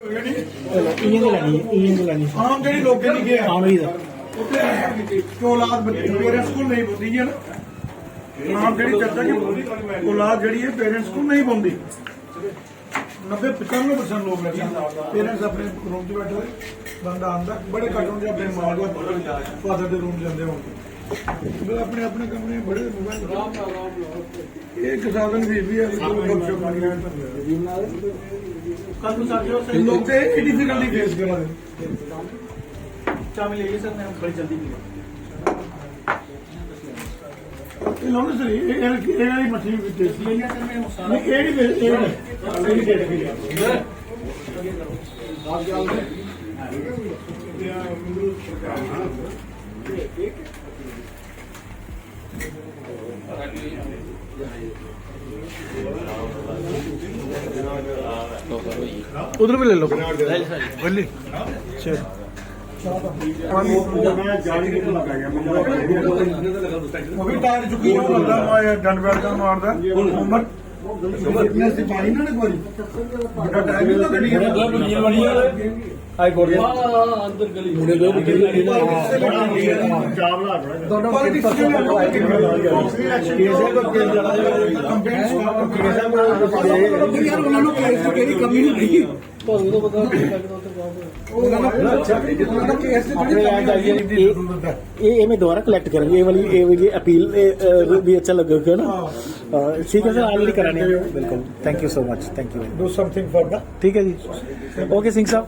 आम जी लोग औलाद पेरेंट्स को नहीं बोलती है ना, आम जी चर्चा की औलाद जी पेरेंट्स को नहीं बोलती। 90-95% लोग पेरेंट्स अपने रूम च बैठे बंदा आंदा बड़े घट होंगे अपने मां फादर के रूम जाते होंगे अपने अपने कमरे बड़े एक साधन भी है लोग डिफिकल्टी फेस करा चावल ले सर मैं बड़ी जल्दी मछली उधर भी ले लो बोली चल डंड बैठ का मारदा मैं दोबारा कलेक्ट करेंगे ये वाली अपील भी अच्छा लगेगा ना। ठीक है सर ऑलरेडी कराने बिल्कुल। Thank you so much thank you do something for the ठीक है जी ओके सिंह साहब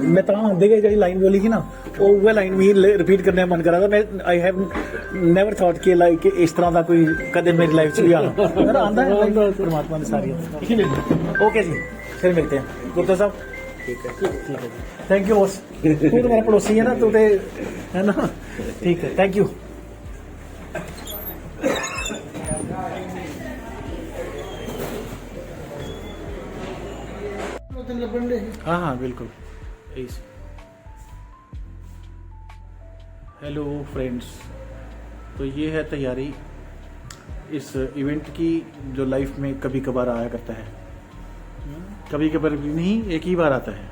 मैं तमाम आंदे जी लाइन बोली थी ना वो लाइन भी रिपीट करने का मन करा था। मैं आई हैव नेवर थॉट कि लाइक इस तरह का कोई कदम मेरी लाइफ च भी आना मेरा आंदा है परमात्मा ने सारी ओके जी फिर मिलते हैं गुप्ता साहब ठीक है थैंक यू बॉस तू तो मेरा पड़ोसी है ना तू तो है ना ठीक है थैंक यू। हाँ हाँ बिल्कुल। हेलो फ्रेंड्स तो ये है तैयारी इस इवेंट की जो लाइफ में कभी कभार आया करता है कभी कभार भी नहीं एक ही बार आता है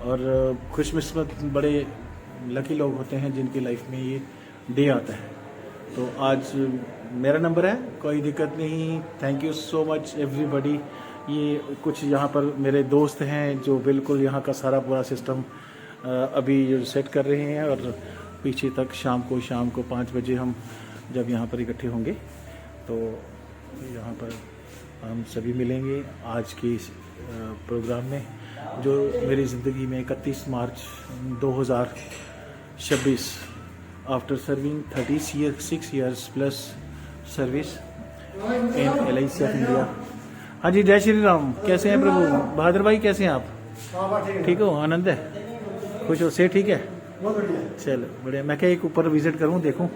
और खुशकिस्मत बड़े लकी लोग होते हैं जिनकी लाइफ में ये डे आता है। तो आज मेरा नंबर है कोई दिक्कत नहीं। Thank you so much everybody. ये कुछ यहाँ पर मेरे दोस्त हैं जो बिल्कुल यहाँ का सारा पूरा सिस्टम अभी सेट कर रहे हैं और पीछे तक शाम को 5 बजे हम जब यहाँ पर इकट्ठे होंगे तो यहाँ पर हम सभी मिलेंगे आज के इस प्रोग्राम में जो मेरी ज़िंदगी में 31 मार्च 2026 after serving 36 years plus service in LIC of India. हाँ जी जय श्री राम कैसे हैं प्रभु बहादुर भाई कैसे हैं आप ठीक हो आनंद है खुश हो से ठीक है चलो बढ़िया। मैं क्या एक ऊपर विजिट करूं देखूं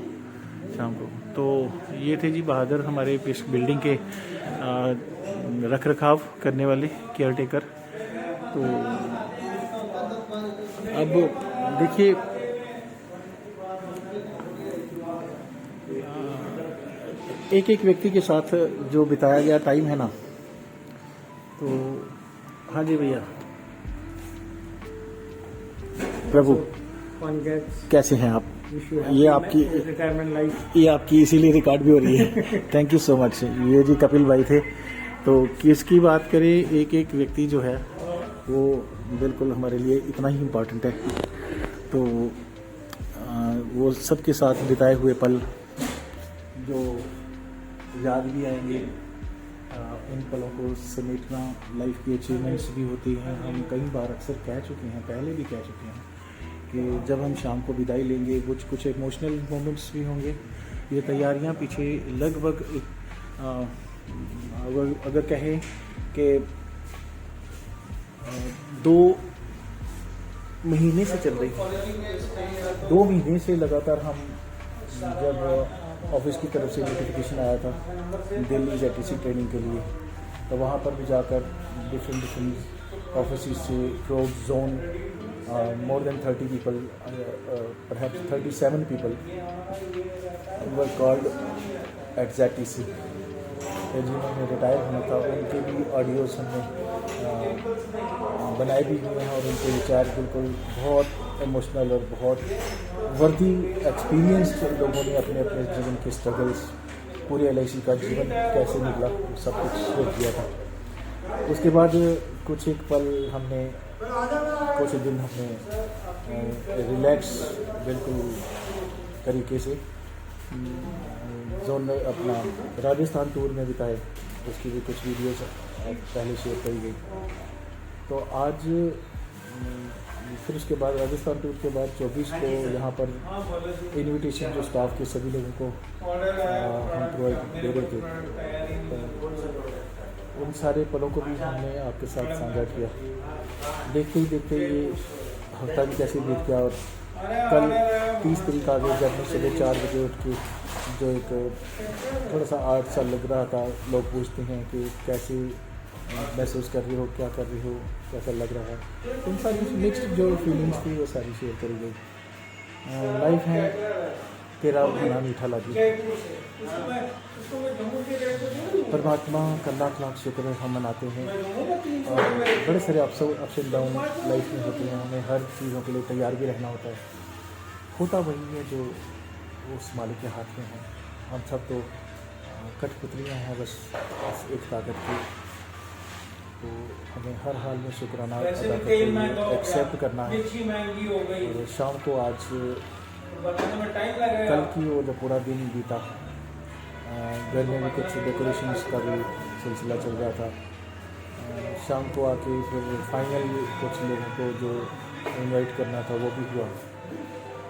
शाम को। तो ये थे जी बहादुर हमारे इस बिल्डिंग के रख रखाव करने वाले केयर टेकर। तो अब देखिए एक एक व्यक्ति के साथ जो बिताया गया टाइम है ना तो हाँ जी भैया प्रभु कैसे हैं आप ये आपकी रिटायरमेंट लाइफ ये आपकी इसीलिए रिकॉर्ड भी हो रही है थैंक यू सो मच। ये जी कपिल भाई थे। तो किसकी बात करें एक एक व्यक्ति जो है वो बिल्कुल हमारे लिए इतना ही इम्पोर्टेंट है। तो वो सबके साथ बिताए हुए पल जो याद भी आएंगे इन पलों को समेटना लाइफ की अचीवमेंट्स भी होती हैं। हम कई बार अक्सर कह चुके हैं पहले भी कह चुके हैं कि जब हम शाम को विदाई लेंगे कुछ इमोशनल मोमेंट्स भी होंगे। ये तैयारियां पीछे लगभग अगर कहें कि 2 महीने से चल रही है 2 महीने से लगातार हम जब ऑफिस की तरफ से नोटिफिकेशन आया था दिल्ली ZTC ट्रेनिंग के लिए तो वहाँ पर भी जाकर डिफरेंट ऑफिस से crows zone more than 30 people, perhaps 37 people were called at ZTC. जिन्होंने रिटायर होना था उनके भी ऑडियोज हमने बनाए भी हुए हैं और उनके विचार बिल्कुल बहुत इमोशनल और बहुत वर्दी एक्सपीरियंस लोगों ने अपने अपने जीवन के स्ट्रगल्स, पूरे LIC का जीवन कैसे निकला, सब कुछ शेयर किया था। उसके बाद कुछ एक पल हमने, कुछ दिन हमने रिलैक्स बिल्कुल तरीके से जोन अपना राजस्थान टूर में बिताए। उसकी भी कुछ वीडियोस पहले शेयर करी गई। तो आज फिर उसके बाद राजस्थान टूर के बाद 24 को यहाँ पर इनविटेशन जो स्टाफ के सभी लोगों को हम प्रोवाइड दे रहे थे, तो उन सारे पलों को भी हमने आपके साथ साझा किया। देखते ही देखते ये हफ्ता भी कैसे बीत गया और कल 30 तारीख आ गई जब मैं सुबह 4 बजे उठ के, जो एक थोड़ा सा 8 साल लग रहा था। लोग पूछते हैं कि कैसे महसूस कर रही हो, क्या कर रही हो, कैसा लग रहा है, उन सारी मिक्स्ड जो फीलिंग्स थी वो सारी शेयर करी गई। लाइफ है तेरा खाना मीठा लगी। परमात्मा का लाख लाख शुक्र हम मनाते हैं और बड़े सारे अप्स एंड डाउन लाइफ में होते हैं। हमें हर चीज़ों के लिए तैयार भी रहना होता है। होता वही है जो उस मालिक के हाथ में है। हम सब तो कठपुतलियाँ हैं बस एक ताकत की। तो हमें हर हाल में शुक्राना अदा करते हुए एक्सेप्ट करना है। और शाम को आज कल की वो जो पूरा दिन बीता, घर में भी कुछ डेकोरेशंस का भी सिलसिला चल रहा था। शाम को आके फिर फाइनल कुछ लोगों को जो इनवाइट करना था वो भी हुआ।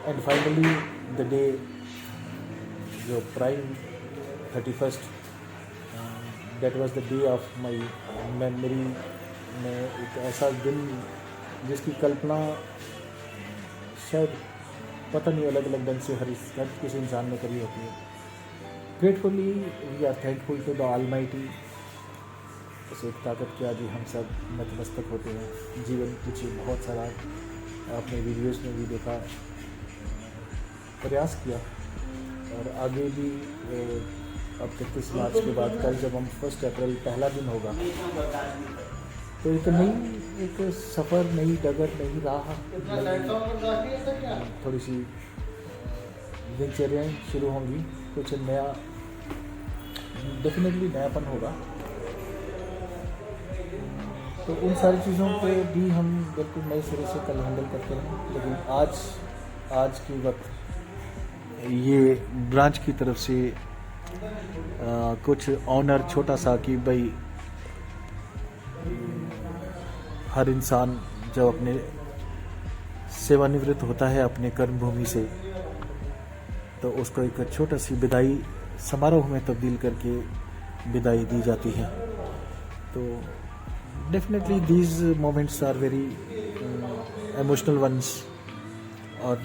एंड फाइनली द डे जो prime 31st, that was the day of my memory में एक ऐसा दिन जिसकी कल्पना शायद पता नहीं अलग अलग ढंग से हर किसी इंसान में करी होती है। Gratefully we are thankful to the almighty. उस एक ताकत के आगे हम सब नतमस्तक होते हैं। जीवन पीछे बहुत सारा आपने वीडियोस में भी देखा, प्रयास किया और आगे भी। अब 31 मार्च के बाद कल जब हम 1 अप्रैल पहला दिन होगा, तो एक नई एक सफ़र, नई डगर, नई राह, थोड़ी सी दिनचर्याएँ शुरू होंगी। कुछ नया डेफिनेटली नयापन होगा। तो उन सारी चीज़ों को भी हम बिल्कुल नए सिरे से कल हैंडल करते हैं। लेकिन आज के वक्त ये ब्रांच की तरफ से कुछ ऑनर छोटा सा कि भाई हर इंसान जब अपने सेवानिवृत्त होता है अपने कर्मभूमि से, तो उसको एक छोटा सी विदाई समारोह में तब्दील करके विदाई दी जाती है। तो definitely these moments are very emotional ones. और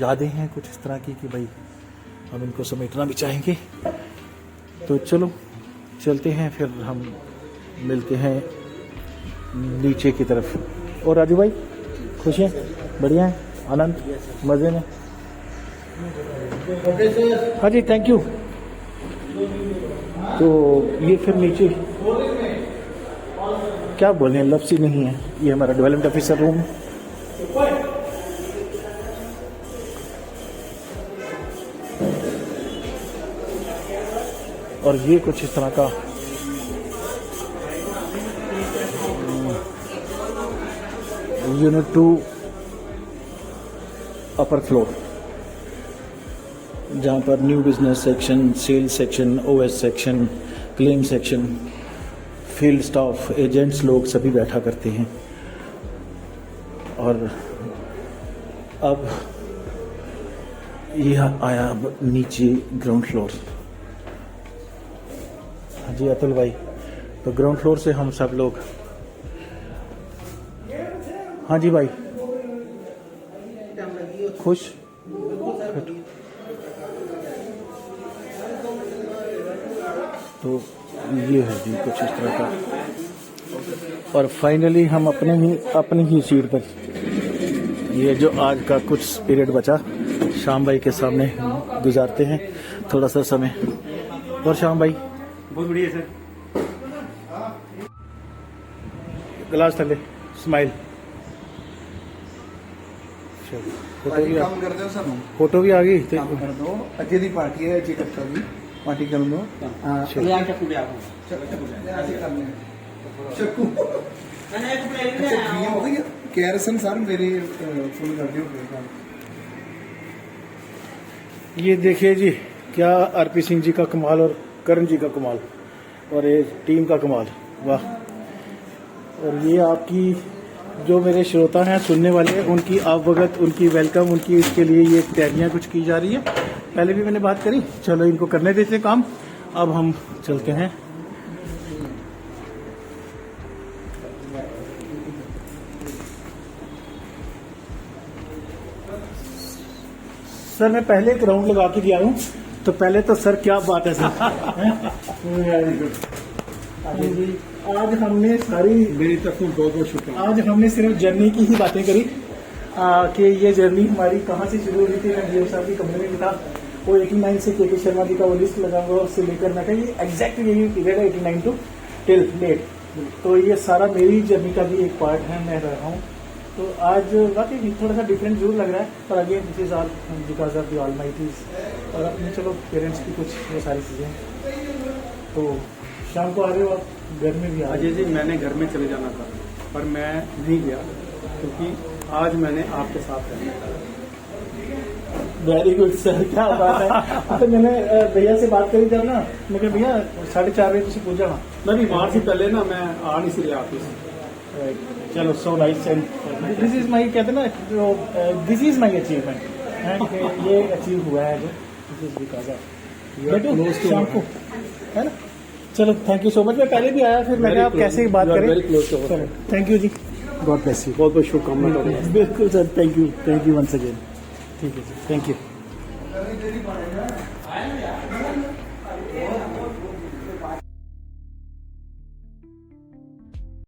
यादें हैं कुछ इस तरह की कि भाई हम इनको समेटना भी चाहेंगे। तो चलो चलते हैं, फिर हम मिलते हैं नीचे की तरफ। और राजू भाई खुश हैं? बढ़िया है? आनंद मज़े में? हाँ जी, थैंक यू। तो ये फिर नीचे क्या बोलें, लफ्ज़ ही नहीं है। ये हमारा डेवलपमेंट ऑफिसर रूम। और ये कुछ इस तरह का यूनिट 2 अपर फ्लोर, जहाँ पर new business section, sales section, OS section, claim section, field staff, agents लोग सभी बैठा करते हैं। और अब यह आया अब नीचे ग्राउंड फ्लोर। हाँ जी अतुल भाई, तो ग्राउंड फ्लोर से हम सब लोग, हाँ जी भाई, खुश। तो ये है जी कुछ इस तरह का। और फाइनली हम अपनी ही सीट पर, ये जो आज का कुछ पीरियड बचा श्याम भाई के सामने गुजारते हैं थोड़ा सा समय। और श्याम भाई बहुत बढ़िया सर। गिलास थले स्माइल फोटो भी काम कर दो सब फोटो भी आ गई ते काम कर दो अजय दी पार्टी है अजय कट्टा दी पार्टी कर दो अच्छा। ले आके पूरे आप ऐसे करने हैं। चक्कू अच्छा ये हो गया कैरसन सर मेरे फुल कर दियो काम ये देखिए जी क्या आरपी सिंह जी का कमाल और करण जी का कमाल और ये टीम का कमाल वाह। और ये आपकी जो मेरे श्रोता हैं सुनने वाले हैं उनकी अवगत उनकी वेलकम उनकी इसके लिए ये तैयारियां कुछ की जा रही है। पहले भी मैंने बात करी, चलो इनको करने देते काम। अब हम चलते हैं। सर मैं पहले एक राउंड लगा के गया हूँ, तो पहले तो सर क्या बात है सर। Very good. आज हमने सारी मेरी तरफ से बहुत बहुत शुक्रिया। आज हमने सिर्फ जर्नी की ही बातें करी कि ये जर्नी हमारी कहाँ से शुरू हुई थी। मैं डीएम साहब की कंपनी में था, वो 89 से के शर्मा जी का वो लिस्ट लगाऊंगा उससे लेकर मैं कहीं एग्जैक्ट यही पीरियड है 89 टू टिल लेट। तो ये सारा मेरी जर्नी का भी एक पार्ट है, मैं रहा हूँ। तो आज वाकई थोड़ा सा डिफरेंट जरूर लग रहा है, पर again this is all because of the almighty's और अपने चलो पेरेंट्स की कुछ वो सारी चीज़ें। तो शाम को आ रहे हो आप, घर में भी आ रहे अजय जी मैंने घर में चले जाना था पर मैं नहीं गया क्योंकि आज मैंने आपके साथ रहना। वेरी गुड सर, क्या बात है। तो मैंने भैया से बात करी जब ना, मैं कहा भैया 4:30 बजे तुम पूछ जाना। मैं बीमार से पहले ना मैं आ नहीं सी रहा ऑफिस। चलो so nice and this is my कहते ना दिस इज माई अचीवमेंट। ये अचीव हुआ है जो दिस इज बिकॉज शाम को है ना। चलो थैंक यू सो मच। मैं पहले भी आया, फिर मैंने आप कैसे बात करें। थैंक यू जी, गॉड ब्लेस यू। बहुत बहुत शुभकामनाएं। बिल्कुल sir, thank you once again. ठीक है सर, थैंक यू।